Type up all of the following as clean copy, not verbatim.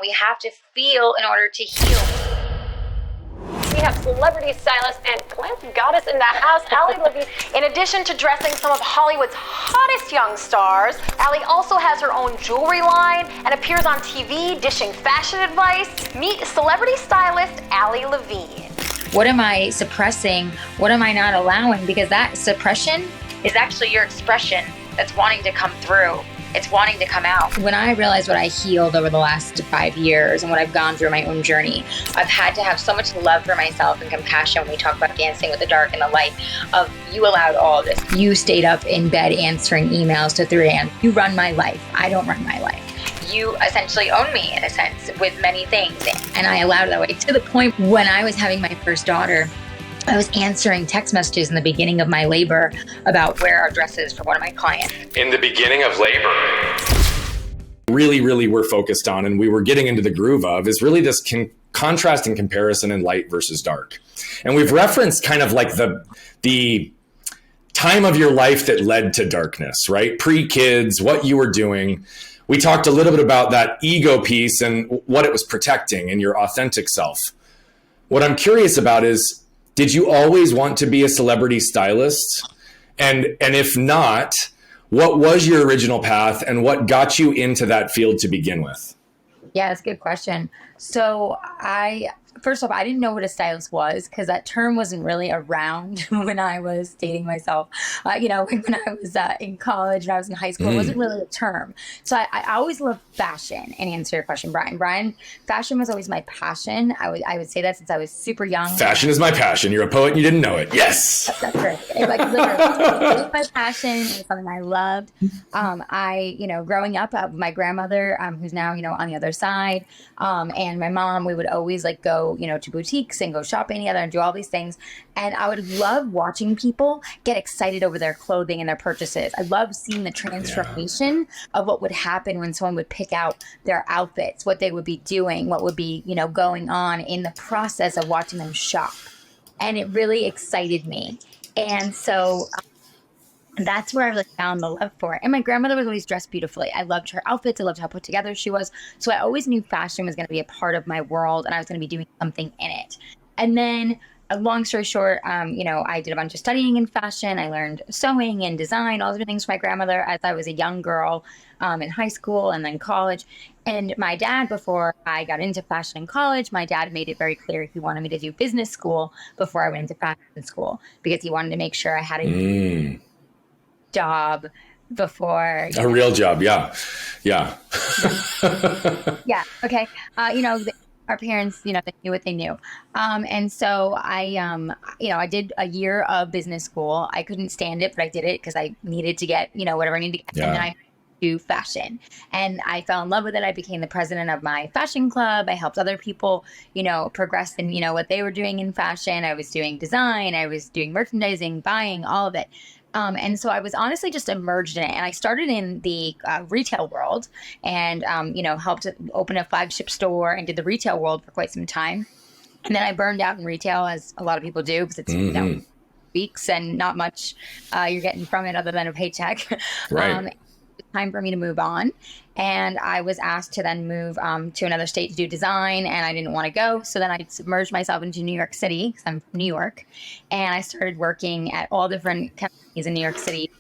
We have to feel in order to heal. We have celebrity stylist and glam goddess in the house, Ali Levine. In addition to dressing some of Hollywood's hottest young stars, Ali also has her own jewelry line and appears on TV dishing fashion advice. Meet celebrity stylist Ali Levine. What am I suppressing? What am I not allowing? Because that suppression is actually your expression that's wanting to come through. It's wanting to come out. When I realized what I healed over the last 5 years and what I've gone through my own journey, I've had to have so much love for myself and compassion when we talk about dancing with the dark and the light of you allowed all of this. You stayed up in bed answering emails to 3 a.m. You run my life. I don't run my life. You essentially own me in a sense with many things. And I allowed it that way to the point when I was having my first daughter, I was answering text messages in the beginning of my labor about where our dress is for one of my clients. In the beginning of labor. Really we're focused on, and we were getting into the groove of, is really this contrast and comparison in light versus dark. And we've referenced kind of like the time of your life that led to darkness, right? Pre-kids, what you were doing. We talked a little bit about that ego piece and what it was protecting and your authentic self. What I'm curious about is, did you always want to be a celebrity stylist? And if not, what was your original path and what got you into that field to begin with? Yeah, that's a good question. So first off, I didn't know what a stylist was because that term wasn't really around when I was dating myself. When I was in college and I was in high school, it wasn't really a term. So I always loved fashion. And answer your question, Brian, fashion was always my passion. I would say that since I was super young. Fashion is my passion. You're a poet and you didn't know it. Yes. That's right. Literally, it was my passion. It was something I loved. Growing up, my grandmother, who's now, on the other side, and my mom, we would always go, to boutiques and go shopping together and do all these things. And I would love watching people get excited over their clothing and their purchases. I love seeing the transformation of what would happen when someone would pick out their outfits, what they would be doing, what would be, going on in the process of watching them shop. And it really excited me. And so that's where I found the love for it. And my grandmother was always dressed beautifully. I loved her outfits. I loved how put together she was. So I always knew fashion was going to be a part of my world and I was going to be doing something in it. And then, long story short, I did a bunch of studying in fashion. I learned sewing and design, all different things from my grandmother as I was a young girl in high school and then college. And my dad, before I got into fashion in college, my dad made it very clear he wanted me to do business school before I went into fashion school because he wanted to make sure I had a job before a real job. Yeah. Okay. Our parents, they knew what they knew. And so I did a year of business school. I couldn't stand it, but I did it because I needed to get, whatever I needed to get. Yeah. And then I do fashion and I fell in love with it. I became the president of my fashion club. I helped other people, progress in, what they were doing in fashion. I was doing design. I was doing merchandising, buying, all of it. And so I was honestly just immersed in it. And I started in the retail world and, helped open a flagship store and did the retail world for quite some time. And then I burned out in retail, as a lot of people do, because it's weeks and not much you're getting from it other than a paycheck. Right. It was time for me to move on. And I was asked to then move to another state to do design, and I didn't want to go. So then I submerged myself into New York City, because I'm from New York, and I started working at all different companies in New York City,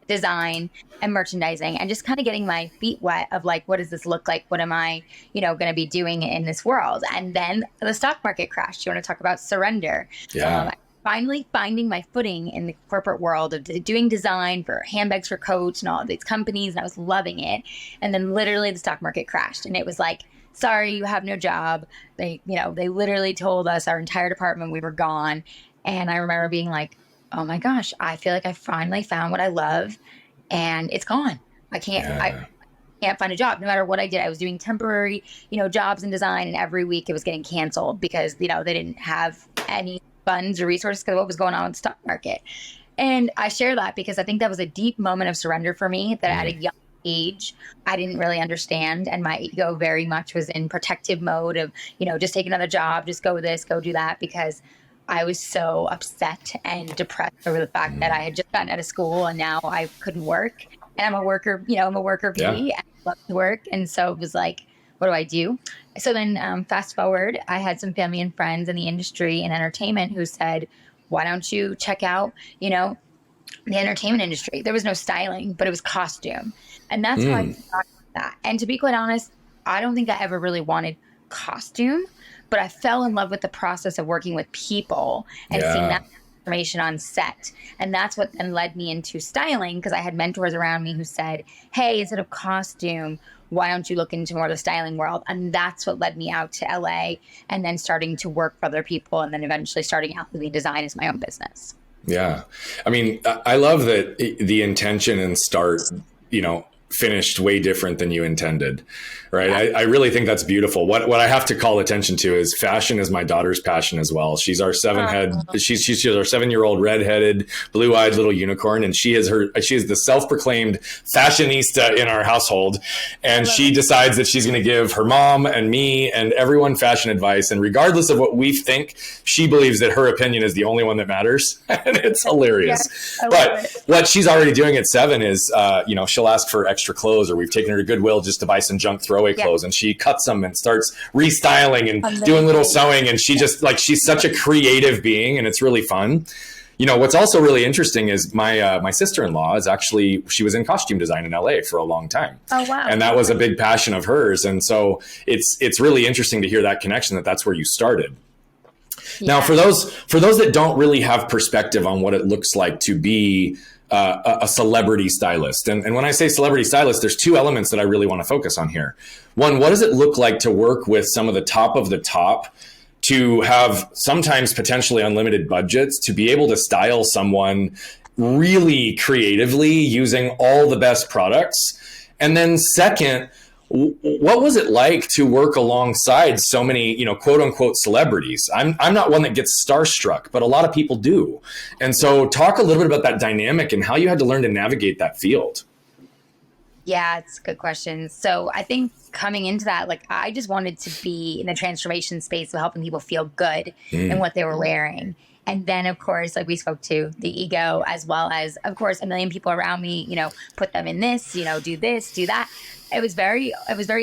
design and merchandising, and just kind of getting my feet wet of what does this look like? What am I, going to be doing in this world? And then the stock market crashed. You want to talk about surrender? Yeah. Finally finding my footing in the corporate world of doing design for handbags for Coach and all of these companies. And I was loving it. And then literally the stock market crashed and it was sorry, you have no job. They literally told us our entire department we were gone. And I remember being oh my gosh, I feel like I finally found what I love and it's gone. I can't find a job. No matter what I did, I was doing temporary, jobs in design and every week it was getting canceled because, they didn't have any funds or resources because of what was going on with the stock market. And I share that because I think that was a deep moment of surrender for me that at a young age, I didn't really understand. And my ego very much was in protective mode of, just take another job, just go this, go do that, because I was so upset and depressed over the fact that I had just gotten out of school and now I couldn't work. And I'm a worker, I'm a worker bee. Yeah. I love to work. And so it was what do I do? So then fast forward, I had some family and friends in the industry and entertainment who said, why don't you check out, the entertainment industry? There was no styling, but it was costume. And that's how I got that. And to be quite honest, I don't think I ever really wanted costume, but I fell in love with the process of working with people and seeing that information on set. And that's what then led me into styling, because I had mentors around me who said, hey, instead of costume, why don't you look into more of the styling world? And that's what led me out to LA and then starting to work for other people and then eventually starting out the design as my own business. Yeah. I mean, I love that the intention and start, finished way different than you intended, right? I really think that's beautiful. What I have to call attention to is fashion is my daughter's passion as well. She's our she's our 7-year-old redheaded, blue-eyed little unicorn, and she is the self-proclaimed fashionista in our household. And she decides that she's going to give her mom and me and everyone fashion advice. And regardless of what we think, she believes that her opinion is the only one that matters. And it's hilarious. Yes, but what she's already doing at 7 is, she'll ask for extra clothes, or we've taken her to Goodwill just to buy some junk throwaway clothes, and she cuts them and starts restyling and doing little sewing, and she's such a creative being, and it's really fun. What's also really interesting is my sister-in-law she was in costume design in LA for a long time. Oh, wow. And that was a big passion of hers, and so it's really interesting to hear that connection, that's where you started. Now, for those that don't really have perspective on what it looks like to be a celebrity stylist. And when I say celebrity stylist, there's 2 elements that I really want to focus on here. One, what does it look like to work with some of the top, to have sometimes potentially unlimited budgets, to be able to style someone really creatively using all the best products? And then second, what was it like to work alongside so many, quote unquote celebrities? I'm not one that gets starstruck, but a lot of people do. And so talk a little bit about that dynamic and how you had to learn to navigate that field. Yeah, it's a good question. So I think coming into that, I just wanted to be in the transformation space of helping people feel good in what they were wearing. And then, of course, like we spoke to, the ego, as well as, of course, a million people around me, put them in this, do this, do that. It was very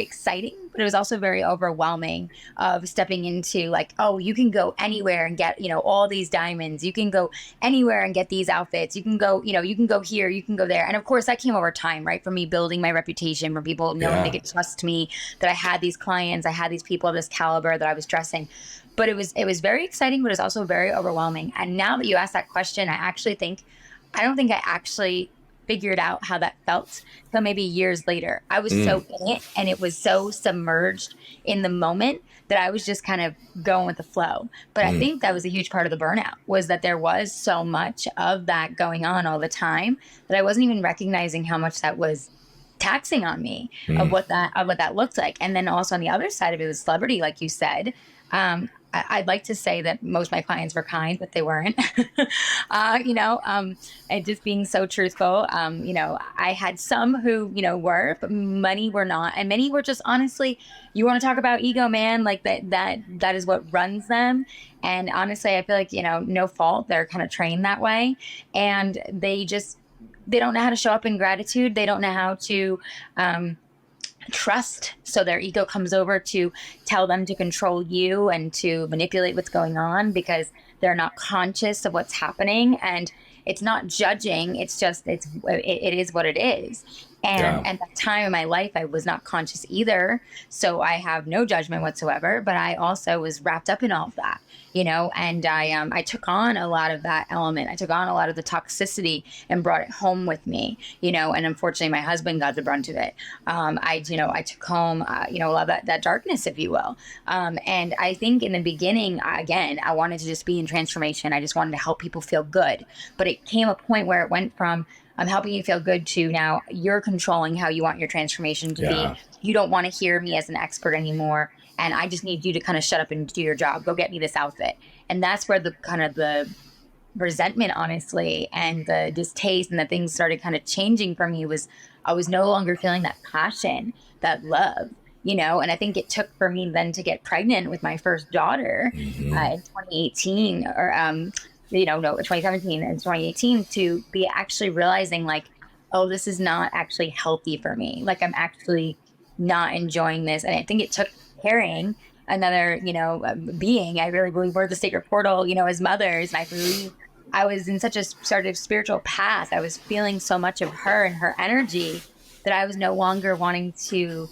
exciting, but it was also very overwhelming of stepping into you can go anywhere and get, all these diamonds. You can go anywhere and get these outfits. You can go, you can go here, you can go there. And of course that came over time, right? For me building my reputation, for people knowing they could trust me, that I had these clients, I had these people of this caliber that I was dressing. But it was very exciting, but it's also very overwhelming. And now that you asked that question, I don't think I actually figured out how that felt until maybe years later. I was so in it, and it was so submerged in the moment that I was just kind of going with the flow. But I think that was a huge part of the burnout, was that there was so much of that going on all the time that I wasn't even recognizing how much that was taxing on me of what that looked like. And then also on the other side of it was celebrity, like you said. I'd like to say that most of my clients were kind, but they weren't. And just being so truthful. I had some who, were, but many were not. And many were just, honestly, you want to talk about ego, man, that is what runs them. And honestly, I feel like, no fault. They're kind of trained that way. And they don't know how to show up in gratitude. They don't know how to, trust. So their ego comes over to tell them to control you and to manipulate what's going on, because they're not conscious of what's happening. And it's not judging. It's just, it is what it is. And at that time in my life, I was not conscious either. So I have no judgment whatsoever, but I also was wrapped up in all of that, and I took on a lot of that element. I took on a lot of the toxicity and brought it home with me, and unfortunately my husband got the brunt of it. I took home, a lot of that darkness, if you will. And I think in the beginning, again, I wanted to just be in transformation. I just wanted to help people feel good, but it came a point where it went from, I'm helping you feel good to now you're controlling how you want your transformation to be. You don't want to hear me as an expert anymore. And I just need you to kind of shut up and do your job. Go get me this outfit. And that's where the kind of the resentment, honestly, and the distaste and the things started kind of changing for me. Was I was no longer feeling that passion, that love, and I think it took for me then to get pregnant with my first daughter in 2018 or, 2017 and 2018, to be actually realizing oh, this is not actually healthy for me. I'm actually not enjoying this. And I think it took carrying another, being. I really believe we're the sacred portal, as mothers. And I believe I was in such a sort of spiritual path. I was feeling so much of her and her energy that I was no longer wanting to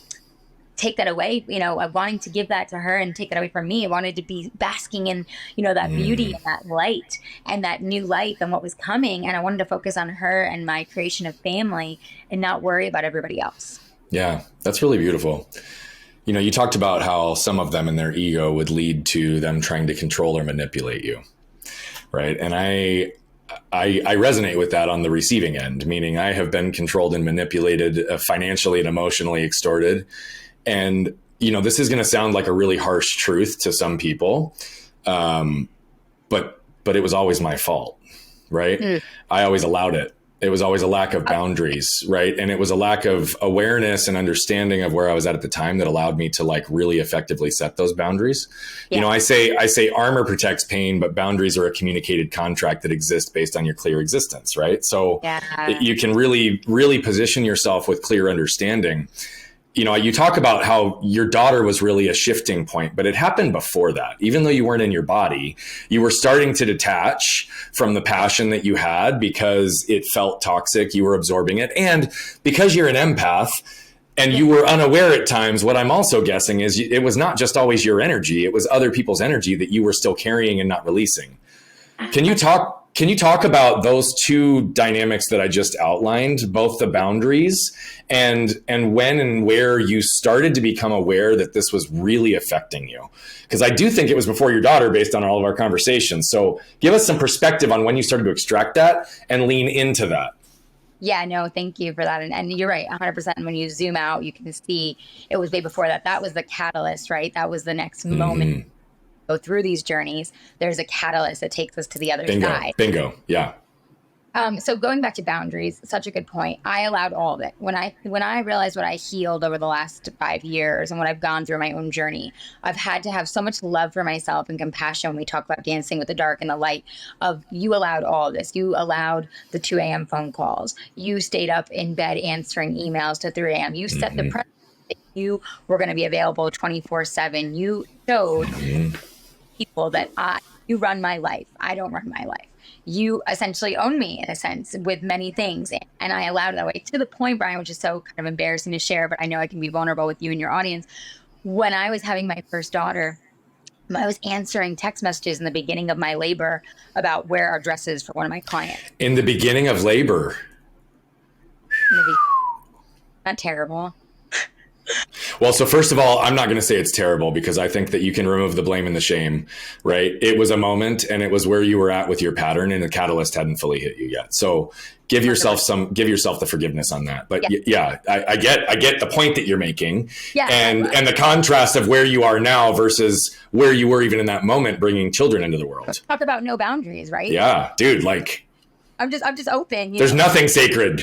take that away, wanting to give that to her and take that away from me. I wanted to be basking in, that beauty and that light and that new life and what was coming. And I wanted to focus on her and my creation of family and not worry about everybody else. Yeah, that's really beautiful. You talked about how some of them in their ego would lead to them trying to control or manipulate you. Right. And I resonate with that on the receiving end, meaning I have been controlled and manipulated, financially and emotionally extorted. And, this is going to sound like a really harsh truth to some people. But it was always my fault. Right. I always allowed it. It was always a lack of boundaries. Right. And it was a lack of awareness and understanding of where I was at the time that allowed me to like really effectively set those boundaries. Yeah. I say armor protects pain, but boundaries are a communicated contract that exists based on your clear existence. Right. So you can really, really position yourself with clear understanding. You talk about how your daughter was really a shifting point, but it happened before that. Even though you weren't in your body, you were starting to detach from the passion that you had because it felt toxic. You were absorbing it. And because you're an empath and you were unaware at times, what I'm also guessing is it was not just always your energy. It was other people's energy that you were still carrying and not releasing. Can you talk about those two dynamics that I just outlined, both the boundaries and when and where you started to become aware that this was really affecting you? Because I do think it was before your daughter based on all of our conversations. So give us some perspective on when you started to extract that and lean into that. Yeah, no, thank you for that. And you're right, 100%. When you zoom out, you can see it was way before that. That was the catalyst, right? That was the next moment. Go through these journeys, there's a catalyst that takes us to the other side. Bingo. Yeah. So going back to boundaries, such a good point. I allowed all of it. When I realized what I healed over the last 5 years and what I've gone through my own journey, I've had to have so much love for myself and compassion when we talk about dancing with the dark and the light of you allowed all of this. You allowed the 2 a.m. phone calls. You stayed up in bed answering emails to 3 a.m. You set the precedent that you were going to be available 24/7. You showed people that you run my life. I don't run my life. You essentially own me in a sense with many things. And I allowed it that way to the point, Brian, which is so kind of embarrassing to share, but I know I can be vulnerable with you and your audience. When I was having my first daughter, I was answering text messages in the beginning of my labor about where our dresses for one of my clients. In the beginning of labor? Not terrible. Well, so first of all, I'm not going to say it's terrible because I think that you can remove the blame and the shame, right? It was a moment and it was where you were at with your pattern and the catalyst hadn't fully hit you yet. So give yourself the forgiveness on that. But I get the point that you're making and the contrast of where you are now versus where you were even in that moment, bringing children into the world. Talk about no boundaries, right? Yeah, dude, like I'm just open. There's nothing sacred.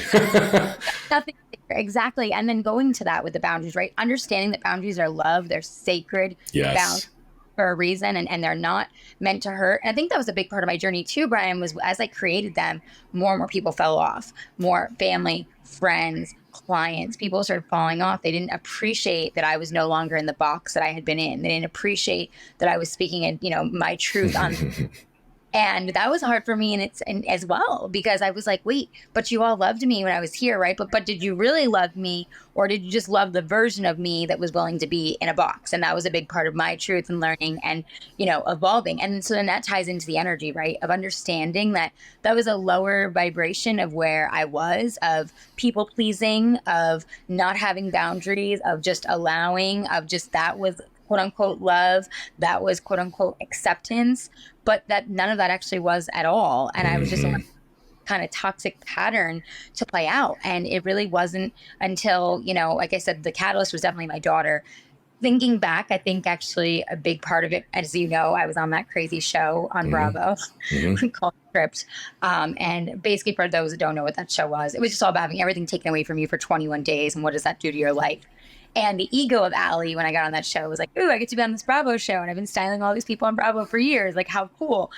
Nothing. Exactly. And then going to that with the boundaries, right? Understanding that boundaries are love. They're sacred boundaries for a reason and they're not meant to hurt. And I think that was a big part of my journey too, Brian, was as I created them, more and more people fell off. More family, friends, clients, people started falling off. They didn't appreciate that I was no longer in the box that I had been in. They didn't appreciate that I was speaking, my truth on And that was hard for me and as well, because I was like, wait, but you all loved me when I was here, right? But did you really love me, or did you just love the version of me that was willing to be in a box? And that was a big part of my truth and learning and, evolving. And so then that ties into the energy, right? Of understanding that was a lower vibration of where I was, of people pleasing, of not having boundaries, of just allowing, of just that was quote unquote love, that was quote unquote acceptance, but that none of that actually was at all. And I was just in a kind of toxic pattern to play out. And it really wasn't until, like I said, the catalyst was definitely my daughter. Thinking back, I think actually a big part of it, as you know, I was on that crazy show on Bravo called Script. And basically for those that don't know what that show was, it was just all about having everything taken away from you for 21 days. And what does that do to your life? And the ego of Ali, when I got on that show, was like, ooh, I get to be on this Bravo show. And I've been styling all these people on Bravo for years. Like, how cool.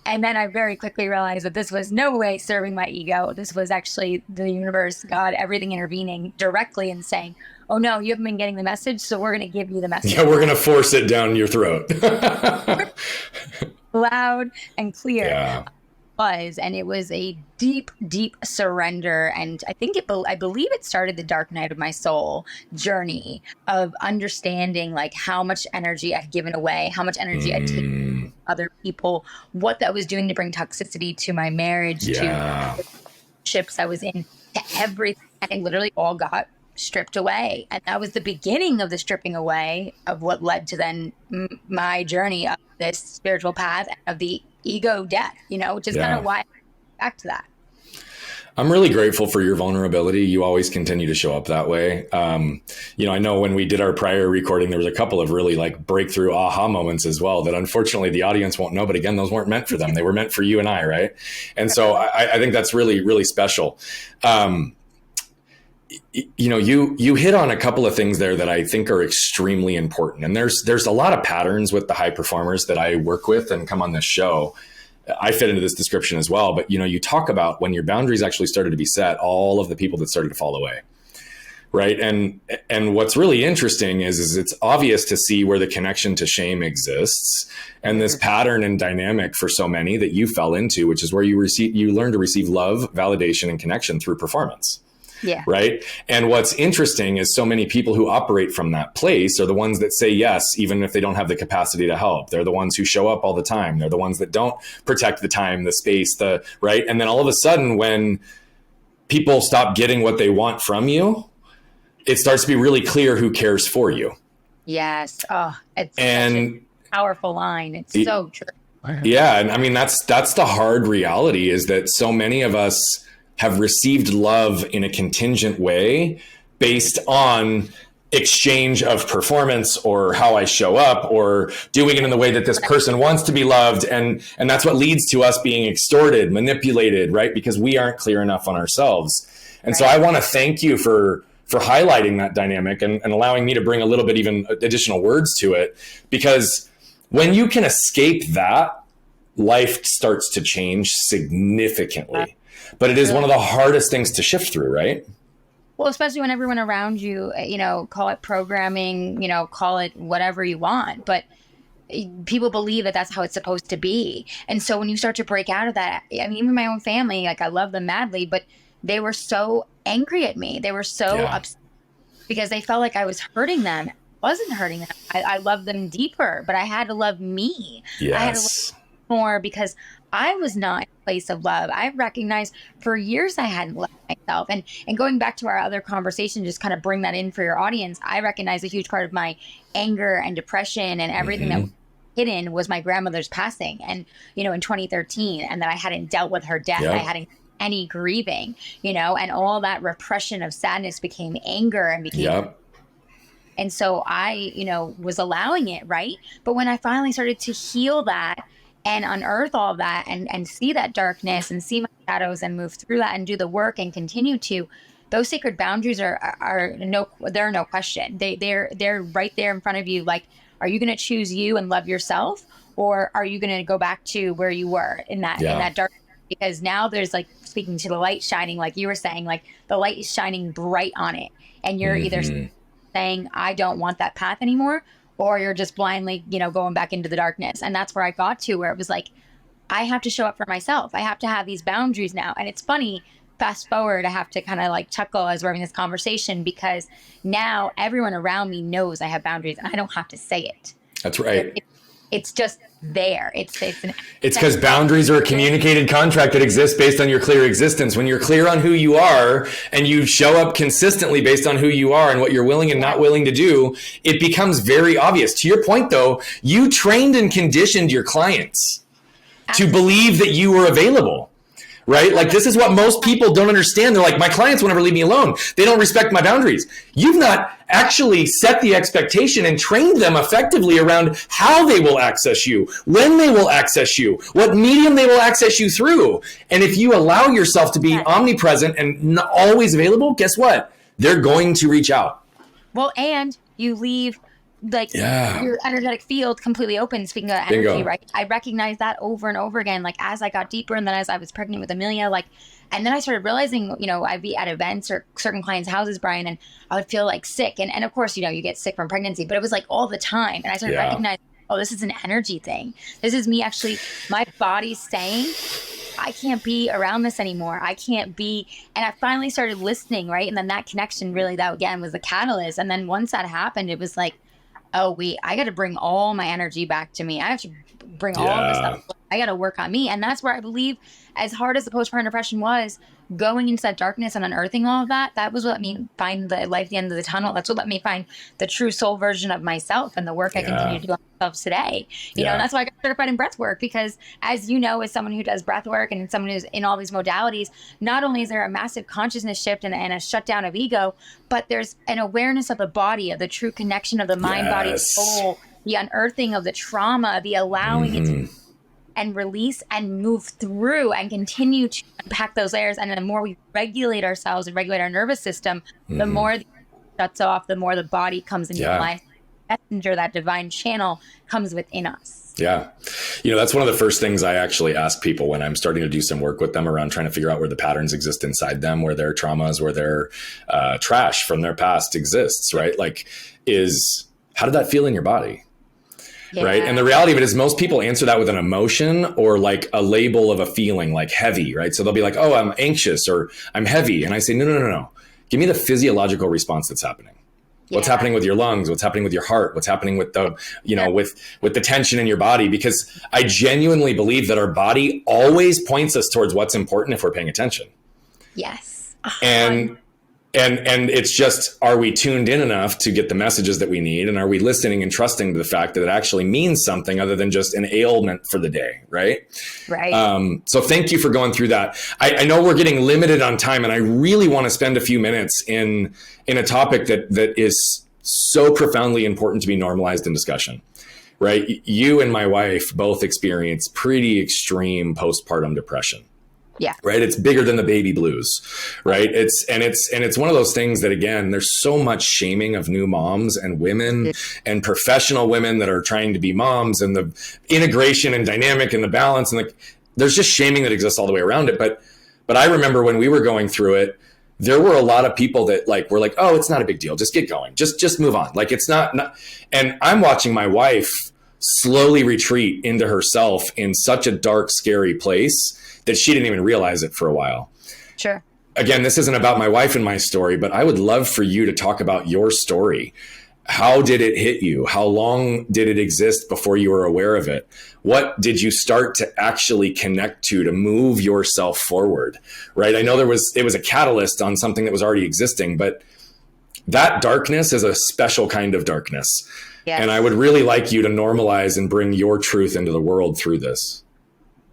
And then I very quickly realized that this was no way serving my ego. This was actually the universe, God, everything intervening directly and saying, oh no, you haven't been getting the message, so we're going to give you the message. Yeah, we're going to force it down your throat. Loud and clear. Yeah. And it was a deep, deep surrender. And I think I believe it started the dark night of my soul journey of understanding like how much energy I'd given away, how much energy I'd taken from other people, what that was doing to bring toxicity to my marriage, to ships I was in, to everything. And it literally all got stripped away. And that was the beginning of the stripping away of what led to then my journey of this spiritual path of the ego death, which is kind of why I back to that. I'm really grateful for your vulnerability. You always continue to show up that way. I know when we did our prior recording, there was a couple of really like breakthrough aha moments as well that unfortunately the audience won't know. But again, those weren't meant for them. They were meant for you and I, right? And so I think that's really, really special. You hit on a couple of things there that I think are extremely important. And there's a lot of patterns with the high performers that I work with and come on this show. I fit into this description as well. But, you talk about when your boundaries actually started to be set, all of the people that started to fall away. Right. And what's really interesting is it's obvious to see where the connection to shame exists and this pattern and dynamic for so many that you fell into, which is where you learn to receive love, validation, and connection through performance. Yeah. Right. And what's interesting is so many people who operate from that place are the ones that say yes, even if they don't have the capacity to help. They're the ones who show up all the time. They're the ones that don't protect the time, the space, right. And then all of a sudden, when people stop getting what they want from you, it starts to be really clear who cares for you. Yes. Oh, it's such a powerful line. It's so true. Yeah. And I mean, that's the hard reality is that so many of us have received love in a contingent way based on exchange of performance or how I show up or doing it in the way that this person wants to be loved. And that's what leads to us being extorted, manipulated, right? Because we aren't clear enough on ourselves. And so I want to thank you for highlighting that dynamic and allowing me to bring a little bit even additional words to it, because when you can escape that, life starts to change significantly. But it is one of the hardest things to shift through, right? Well, especially when everyone around you, call it programming, call it whatever you want. But people believe that that's how it's supposed to be. And so when you start to break out of that, I mean, even my own family, like I love them madly, but they were so angry at me. They were so upset because they felt like I was hurting them. I wasn't hurting them. I loved them deeper, but I had to love me. Yes. I had to love more because I was not in a place of love. I recognized for years I hadn't loved myself. And going back to our other conversation, just kind of bring that in for your audience. I recognize a huge part of my anger and depression and everything that was hidden was my grandmother's passing. And, in 2013, and that I hadn't dealt with her death. I hadn't any grieving, and all that repression of sadness became anger and became and so I, was allowing it, right? But when I finally started to heal that and unearth all of that and see that darkness and see my shadows and move through that and do the work and continue to, those sacred boundaries are no question. They're right there in front of you. Like, are you going to choose you and love yourself, or are you going to go back to where you were in that dark? Because now there's like speaking to the light shining, like you were saying, like the light is shining bright on it, and you're either saying I don't want that path anymore, or you're just blindly, going back into the darkness. And that's where I got to, where it was like, I have to show up for myself. I have to have these boundaries now. And it's funny, fast forward, I have to kind of like chuckle as we're having this conversation, because now everyone around me knows I have boundaries and I don't have to say it. That's right. It's just there. It's because boundaries are a communicated contract that exists based on your clear existence. When you're clear on who you are and you show up consistently based on who you are and what you're willing and not willing to do, it becomes very obvious. To your point, though, you trained and conditioned your clients to believe that you were available. Right? Like, this is what most people don't understand. They're like, my clients will never leave me alone. They don't respect my boundaries. You've not actually set the expectation and trained them effectively around how they will access you, when they will access you, what medium they will access you through. And if you allow yourself to be omnipresent and always available, guess what? They're going to reach out. Well, and you leave like your energetic field completely open. Speaking of energy, right? I recognized that over and over again, like as I got deeper, and then as I was pregnant with Amelia, like, and then I started realizing, you know, I'd be at events or certain clients' houses, Brian, and I would feel like sick. And of course, you know, you get sick from pregnancy, but it was like all the time. And I started recognizing, oh, this is an energy thing. This is me actually, my body's saying, I can't be around this anymore. I can't be. And I finally started listening, right? And then that connection really, that again was the catalyst. And then once that happened, it was like, oh, wait, I got to bring all my energy back to me. I have to bring all of this stuff. I got to work on me. And that's where I believe, as hard as the postpartum depression was, going into that darkness and unearthing all of that, that was what let me find the light at the end of the tunnel. That's what let me find the true soul version of myself and the work I continue to do on myself today. You know, and that's why I got certified in breath work, because as you know, as someone who does breath work and someone who's in all these modalities, not only is there a massive consciousness shift and a shutdown of ego, but there's an awareness of the body, of the true connection of the mind, body, soul, the unearthing of the trauma, the allowing it to and release and move through and continue to unpack those layers. And the more we regulate ourselves and regulate our nervous system, the more the shuts off, the more the body comes into life. Messenger, that divine channel comes within us. Yeah. You know, that's one of the first things I actually ask people when I'm starting to do some work with them around trying to figure out where the patterns exist inside them, where their traumas, where their trash from their past exists, right? Like, is how did that feel in your body? Right. And the reality of it is most people answer that with an emotion or like a label of a feeling, like heavy. Right. So they'll be like, oh, I'm anxious or I'm heavy. And I say, no. Give me the physiological response that's happening. What's happening with your lungs? What's happening with your heart? What's happening with the, you know, with the tension in your body? Because I genuinely believe that our body always points us towards what's important if we're paying attention. Yes. And it's just, are we tuned in enough to get the messages that we need? And are we listening and trusting to the fact that it actually means something other than just an ailment for the day? Right. So thank you for going through that. I know we're getting limited on time, and I really want to spend a few minutes in a topic that is so profoundly important to be normalized in discussion. Right. You and my wife both experience pretty extreme postpartum depression. Yeah. Right. It's bigger than the baby blues. Right. It's one of those things that, again, there's so much shaming of new moms and women and professional women that are trying to be moms, and the integration and dynamic and the balance, and there's just shaming that exists all the way around it. But I remember when we were going through it, there were a lot of people that were like, oh, it's not a big deal. Just get going. Just move on. Like, it's not. And I'm watching my wife slowly retreat into herself in such a dark, scary place that she didn't even realize it for a while. Sure. Again, this isn't about my wife and my story, but I would love for you to talk about your story. How did it hit you? How long did it exist before you were aware of it? What did you start to actually connect to move yourself forward? Right? I know it was a catalyst on something that was already existing, but that darkness is a special kind of darkness. Yes. And I would really like you to normalize and bring your truth into the world through this.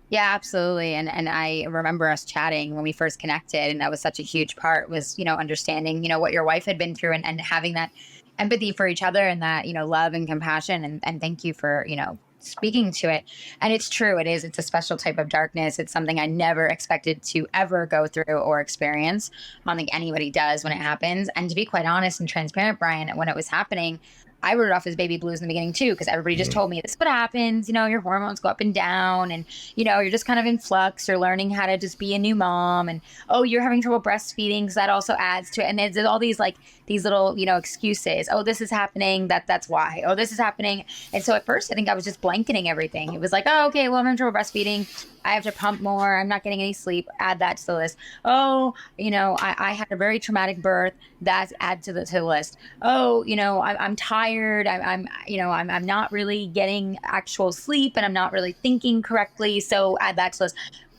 Yeah, absolutely. And I remember us chatting when we first connected, and that was such a huge part, was, you know, understanding, you know, what your wife had been through, and having that empathy for each other, and that, you know, love and compassion. And thank you for, you know, speaking to it. And it's true. It's a special type of darkness. It's something I never expected to ever go through or experience. I don't think anybody does when it happens. And to be quite honest and transparent, Brian, when it was happening, I wrote it off as baby blues in the beginning too, because everybody just told me this is what happens. You know, your hormones go up and down, and, you know, you're just kind of in flux. You're learning how to just be a new mom, and, oh, you're having trouble breastfeeding, so that also adds to it. And there's all these these little, you know, excuses. Oh, this is happening. That's why. Oh, this is happening. And so at first, I think I was just blanketing everything. It was like, oh, okay, well, I'm having trouble breastfeeding. I have to pump more. I'm not getting any sleep. Add that to the list. Oh, you know, I had a very traumatic birth. That's add to the list. Oh, you know, I'm tired. I'm not really getting actual sleep, and I'm not really thinking correctly. So add that to the list.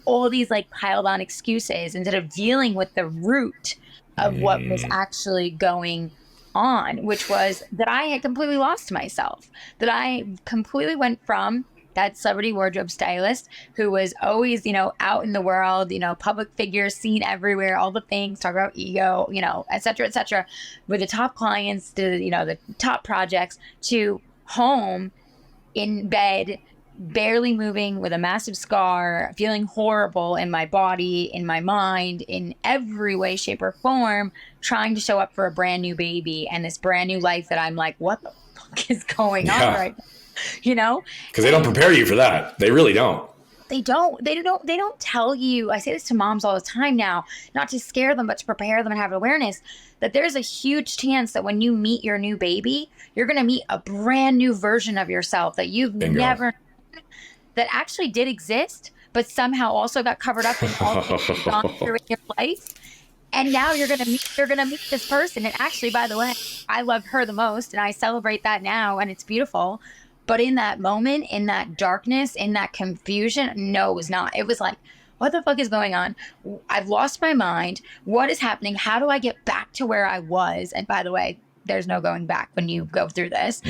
All these piled on excuses instead of dealing with the root of what was actually going on, which was that I had completely lost myself, that I completely went from that celebrity wardrobe stylist who was always, you know, out in the world, you know, public figure, seen everywhere, all the things, talk about ego, you know, et cetera, with the top clients, to, you know, the top projects, to home in bed, barely moving, with a massive scar, feeling horrible in my body, in my mind, in every way, shape, or form, trying to show up for a brand new baby and this brand new life that I'm like, what the fuck is going on right now? You know? Because they don't prepare you for that. They really don't. They don't tell you. I say this to moms all the time now, not to scare them, but to prepare them and have awareness that there's a huge chance that when you meet your new baby, you're going to meet a brand new version of yourself that you've never, that actually did exist, but somehow also got covered up in all the things you've gone through in your life. And now you're gonna meet this person. And actually, by the way, I love her the most, and I celebrate that now, and it's beautiful. But in that moment, in that darkness, in that confusion, no, it was not. It was like, what the fuck is going on? I've lost my mind. What is happening? How do I get back to where I was? And by the way, there's no going back when you go through this.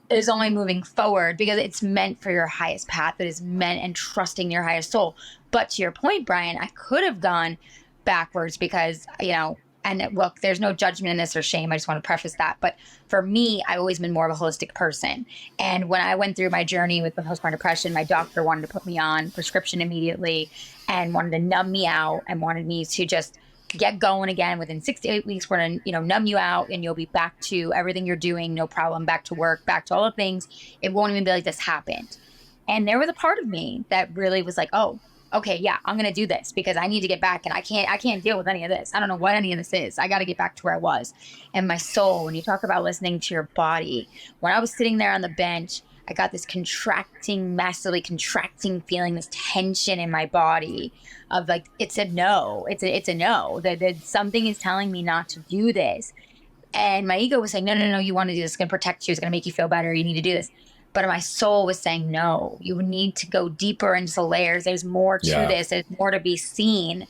There's only moving forward because it's meant for your highest path. It is meant and trusting your highest soul. But to your point, Brian, I could have gone backwards because, you know, and look, there's no judgment in this or shame. I just want to preface that. But for me, I've always been more of a holistic person. And when I went through my journey with the postpartum depression, my doctor wanted to put me on prescription immediately and wanted to numb me out and wanted me to just get going again. Within 6 to 8 weeks, we're going to, you know, numb you out and you'll be back to everything you're doing. No problem. Back to work, back to all the things. It won't even be like this happened. And there was a part of me that really was like, oh, okay, yeah, I'm going to do this because I need to get back and I can't deal with any of this. I don't know what any of this is. I got to get back to where I was. And my soul, when you talk about listening to your body, when I was sitting there on the bench, I got this contracting, massively contracting feeling, this tension in my body of like, it's a no, it's a no, that something is telling me not to do this. And my ego was saying, no, you want to do this. It's going to protect you. It's going to make you feel better. You need to do this. But my soul was saying, no, you need to go deeper into the layers. There's more to this. There's more to be seen.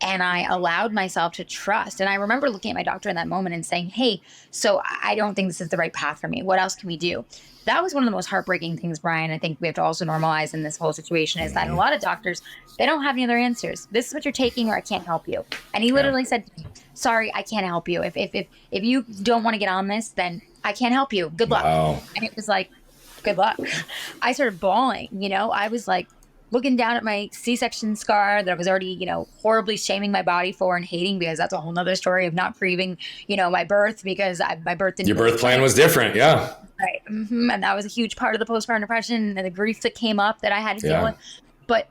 And I allowed myself to trust. And I remember looking at my doctor in that moment and saying, hey, so I don't think this is the right path for me. What else can we do? That was one of the most heartbreaking things, Brian. I think we have to also normalize in this whole situation is that a lot of doctors, they don't have any other answers. This is what you're taking or I can't help you. And he literally said, sorry, I can't help you. If you don't want to get on this, then I can't help you. Good luck. Wow. And it was like, good luck. I started bawling, you know, I was like looking down at my C-section scar that I was already, you know, horribly shaming my body for and hating because that's a whole nother story of not grieving, you know, my birth because my birth didn't. Your birth plan was different. Yeah. Right. And that was a huge part of the postpartum depression and the grief that came up that I had to deal with. But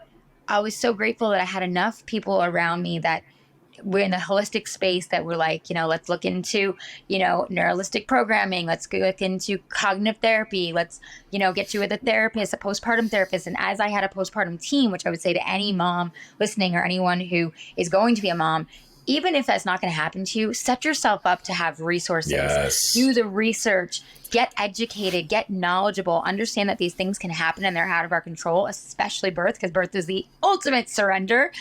I was so grateful that I had enough people around me that we're in a holistic space that we're like, you know, let's look into, you know, neuralistic programming. Let's look into cognitive therapy. Let's, you know, get you with a therapist, a postpartum therapist. And as I had a postpartum team, which I would say to any mom listening or anyone who is going to be a mom, even if that's not going to happen to you, set yourself up to have resources. Yes. Do the research, get educated, get knowledgeable, understand that these things can happen and they're out of our control, especially birth, because birth is the ultimate surrender.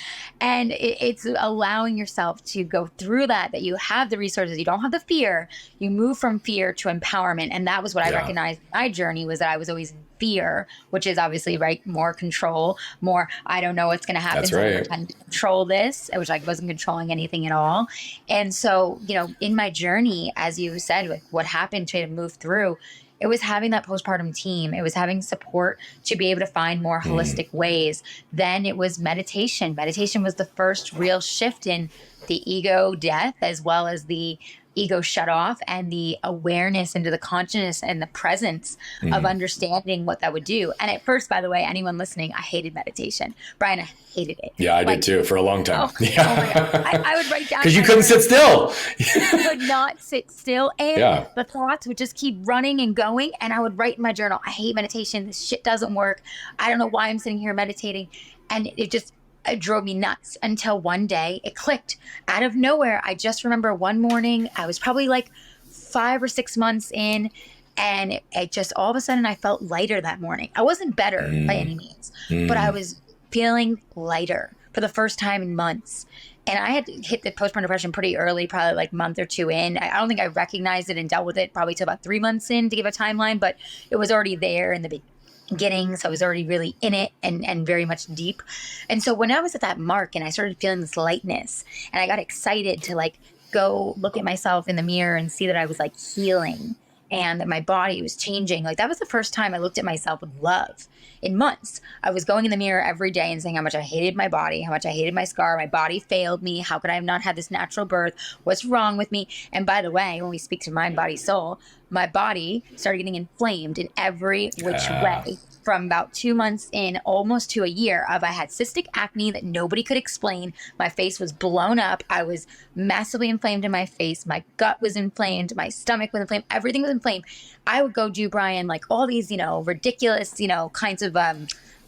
And it's allowing yourself to go through that you have the resources, you don't have the fear, you move from fear to empowerment. And that was what I recognized in my journey was that I was always in fear, which is obviously more control, more, I don't know what's going to happen. That's so right. I'm trying to control this, which I wasn't controlling anything at all. And so, you know, in my journey, as you said, like what happened to move through, it was having that postpartum team. It was having support to be able to find more holistic ways. Then it was meditation. Meditation was the first real shift in the ego death, as well as the ego shut off and the awareness into the consciousness and the presence of understanding what that would do. And at first, by the way, anyone listening, I hated meditation. Brian, I hated it. Yeah, I did too for a long time. Oh my God. I would write down. Because you couldn't sit still. I would not sit still. And the thoughts would just keep running and going. And I would write in my journal, I hate meditation. This shit doesn't work. I don't know why I'm sitting here meditating. And it drove me nuts until one day it clicked out of nowhere. I just remember one morning, I was probably like 5 or 6 months in, and it just all of a sudden I felt lighter that morning. I wasn't better by any means, but I was feeling lighter for the first time in months. And I had hit the postpartum depression pretty early, probably like month or two in. I don't think I recognized it and dealt with it probably till about 3 months in to give a timeline, but it was already there in the beginning. So I was already really in it and very much deep. And so when I was at that mark and I started feeling this lightness and I got excited to like go look at myself in the mirror and see that I was like healing and my body was changing. Like that was the first time I looked at myself with love in months. I was going in the mirror every day and saying how much I hated my body, how much I hated my scar. My body failed me. How could I have not had this natural birth? What's wrong with me? And by the way, when we speak to mind, body, soul, my body started getting inflamed in every which way. From about 2 months in, almost to a year of, I had cystic acne that nobody could explain. My face was blown up. I was massively inflamed in my face. My gut was inflamed. My stomach was inflamed. Everything was inflamed. I would go do, Brian, like all these, ridiculous, kinds of,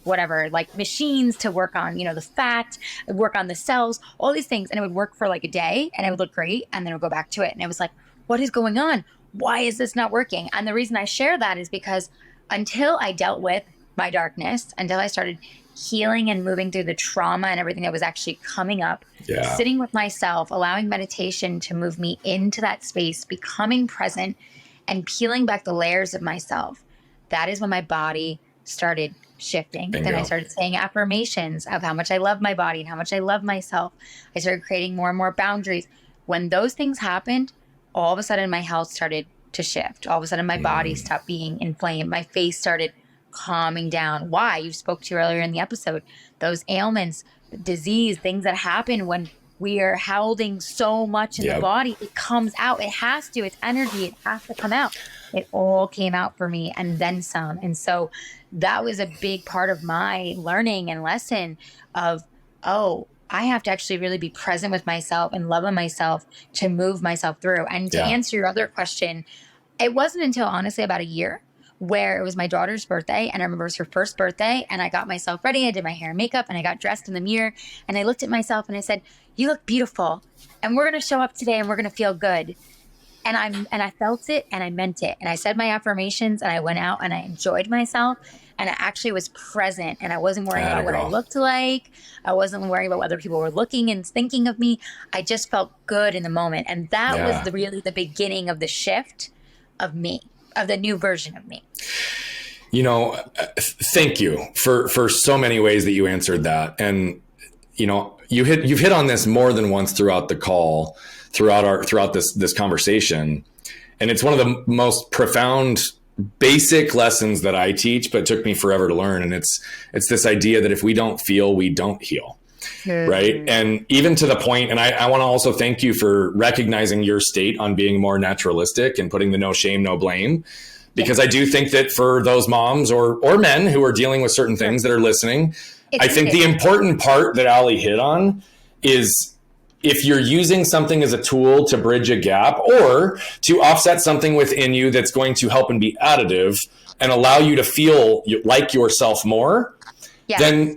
whatever, like machines to work on, the fat, work on the cells, all these things. And it would work for like a day and it would look great. And then it would go back to it. And it was like, what is going on? Why is this not working? And the reason I share that is because until I dealt with my darkness, until I started healing and moving through the trauma and everything that was actually coming up, sitting with myself, allowing meditation to move me into that space, becoming present and peeling back the layers of myself, that is when my body started shifting. Bingo. Then I started saying affirmations of how much I love my body and how much I love myself. I started creating more and more boundaries. When those things happened, all of a sudden my health started to shift. All of a sudden my body stopped being inflamed. My face started calming down. Why? You spoke to earlier in the episode, those ailments, disease, things that happen when we are holding so much in the body, it comes out. It has to. It's energy. It has to come out. It all came out for me and then some. And so that was a big part of my learning and lesson of, I have to actually really be present with myself and love myself to move myself through. And to answer your other question, it wasn't until honestly about a year where it was my daughter's birthday, and I remember it was her first birthday, and I got myself ready. I did my hair and makeup, and I got dressed in the mirror, and I looked at myself and I said, you look beautiful, and we're going to show up today and we're going to feel good. And I felt it and I meant it. And I said my affirmations and I went out and I enjoyed myself. And I actually was present and I wasn't worrying about what I looked like. I wasn't worrying about what other people were looking and thinking of me. I just felt good in the moment. And that was really the beginning of the shift of me, of the new version of me. Thank you for so many ways that you answered that. And, you've hit on this more than once throughout the call, throughout this conversation. And it's one of the most profound basic lessons that I teach, but it took me forever to learn. And it's this idea that if we don't feel, we don't heal. Right. And even to the point, and I want to also thank you for recognizing your state on being more naturalistic and putting the no shame, no blame, because I do think that for those moms or men who are dealing with certain things that are listening, I think the important part that Ali hit on is if you're using something as a tool to bridge a gap or to offset something within you that's going to help and be additive and allow you to feel like yourself more, then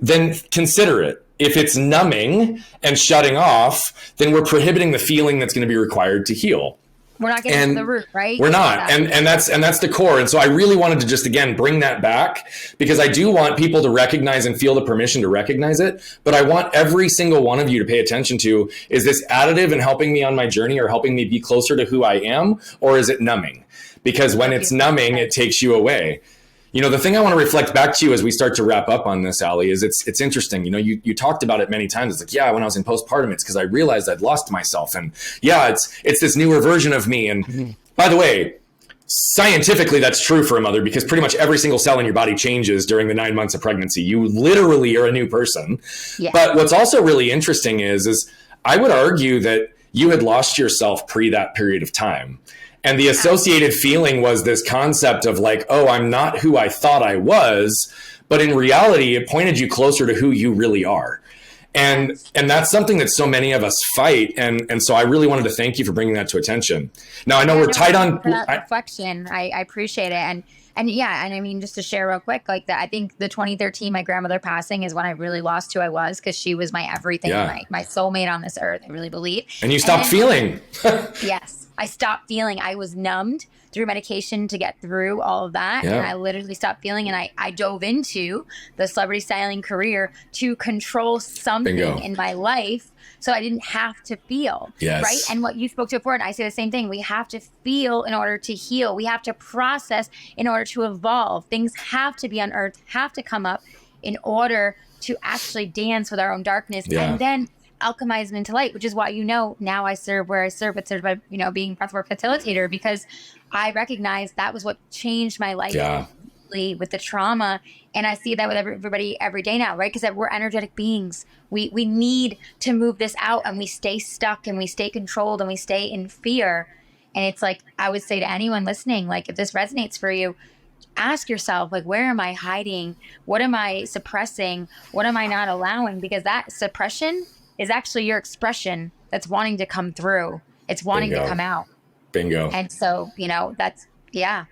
consider it. If it's numbing and shutting off, then we're prohibiting the feeling that's going to be required to heal. We're not getting to the root, right? We're not. And that's the core. And so I really wanted to just, again, bring that back because I do want people to recognize and feel the permission to recognize it. But I want every single one of you to pay attention to, is this additive and helping me on my journey or helping me be closer to who I am? Or is it numbing? Because when it's numbing, it takes you away. The thing I want to reflect back to you as we start to wrap up on this, Ali, is it's interesting. You talked about it many times. It's like, when I was in postpartum, it's because I realized I'd lost myself. And it's this newer version of me. And by the way, scientifically, that's true for a mother because pretty much every single cell in your body changes during the 9 months of pregnancy. You literally are a new person. Yeah. But what's also really interesting is I would argue that you had lost yourself pre that period of time. And the associated feeling was this concept of like, I'm not who I thought I was, but in reality, it pointed you closer to who you really are. And that's something that so many of us fight. And so I really wanted to thank you for bringing that to attention. Now, I know we're tight on for that reflection. I appreciate it. And I mean, just to share real quick, like that, I think the 2013, my grandmother passing is when I really lost who I was because she was my everything, my soulmate on this earth, I really believe. And you stopped feeling. Yes. I stopped feeling. I was numbed through medication to get through all of that. Yeah. And I literally stopped feeling. And I dove into the celebrity styling career to control something in my life so I didn't have to feel. Yes. Right. And what you spoke to before, and I say the same thing, we have to feel in order to heal. We have to process in order to evolve. Things have to be unearthed, have to come up in order to actually dance with our own darkness. Yeah. And then alchemize them into light, which is why, now I serve where I serve, but served by, being breathwork facilitator, because I recognize that was what changed my life. Yeah. With the trauma. And I see that with everybody every day now, right? Because we're energetic beings. We need to move this out, and we stay stuck and we stay controlled and we stay in fear. And it's like, I would say to anyone listening, like, if this resonates for you, ask yourself, like, where am I hiding? What am I suppressing? What am I not allowing? Because that suppression is actually your expression that's wanting to come through. It's wanting to come out. Bingo. And so, that's, yeah.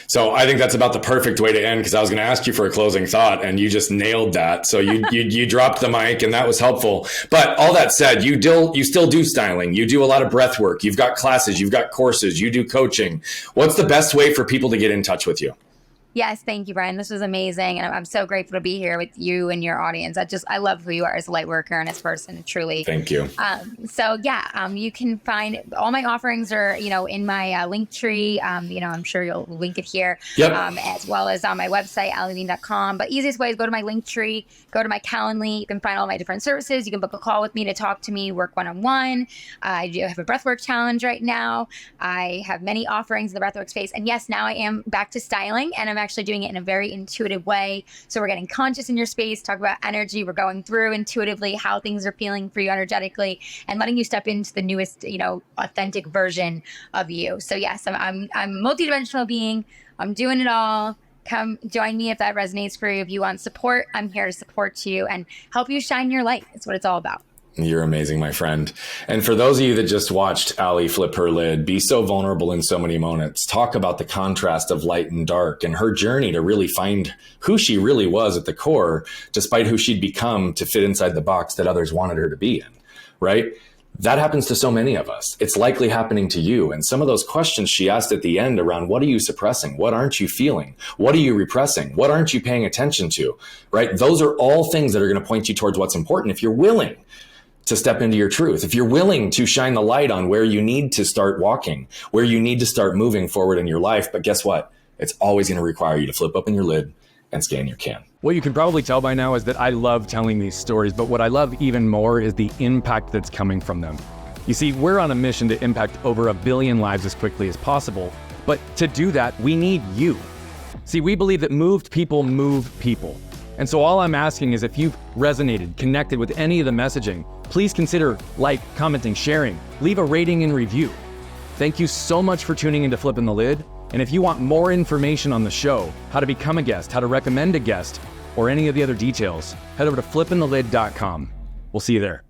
So I think that's about the perfect way to end, because I was going to ask you for a closing thought and you just nailed that. So you dropped the mic, and that was helpful. But all that said, you still do styling. You do a lot of breath work. You've got classes, you've got courses, you do coaching. What's the best way for people to get in touch with you? Yes, thank you, Brian. This was amazing. And I'm so grateful to be here with you and your audience. I love who you are as a light worker and as a person, truly. Thank you. You can find all my offerings are, in my link tree. I'm sure you'll link it here. Yep. As well as on my website, alilevine.com. But easiest way is go to my link tree, go to my Calendly. You can find all my different services. You can book a call with me to talk to me, work one-on-one. I do have a breathwork challenge right now. I have many offerings in the breathwork space. And yes, now I am back to styling, and I'm actually doing it in a very intuitive way. So we're getting conscious in your space, talk about energy. We're going through intuitively how things are feeling for you energetically, and letting you step into the newest, authentic version of you. So yes, I'm a multidimensional being. I'm doing it all. Come join me if that resonates for you. If you want support, I'm here to support you and help you shine your light. That's what it's all about. You're amazing, my friend. And for those of you that just watched Ali flip her lid, be so vulnerable in so many moments, talk about the contrast of light and dark and her journey to really find who she really was at the core, despite who she'd become to fit inside the box that others wanted her to be in, right? That happens to so many of us. It's likely happening to you. And some of those questions she asked at the end around, what are you suppressing? What aren't you feeling? What are you repressing? What aren't you paying attention to, right? Those are all things that are going to point you towards what's important if you're willing to step into your truth, if you're willing to shine the light on where you need to start walking, where you need to start moving forward in your life. But guess what? It's always going to require you to flip open your lid and scan your can. What you can probably tell by now is that I love telling these stories, but what I love even more is the impact that's coming from them. You see, we're on a mission to impact over 1 billion lives as quickly as possible, but to do that, we need you. See, we believe that moved people move people. And so all I'm asking is if you've resonated, connected with any of the messaging, please consider commenting, sharing, leave a rating and review. Thank you so much for tuning into Flipping the Lid. And if you want more information on the show, how to become a guest, how to recommend a guest, or any of the other details, head over to flippingthelid.com. We'll see you there.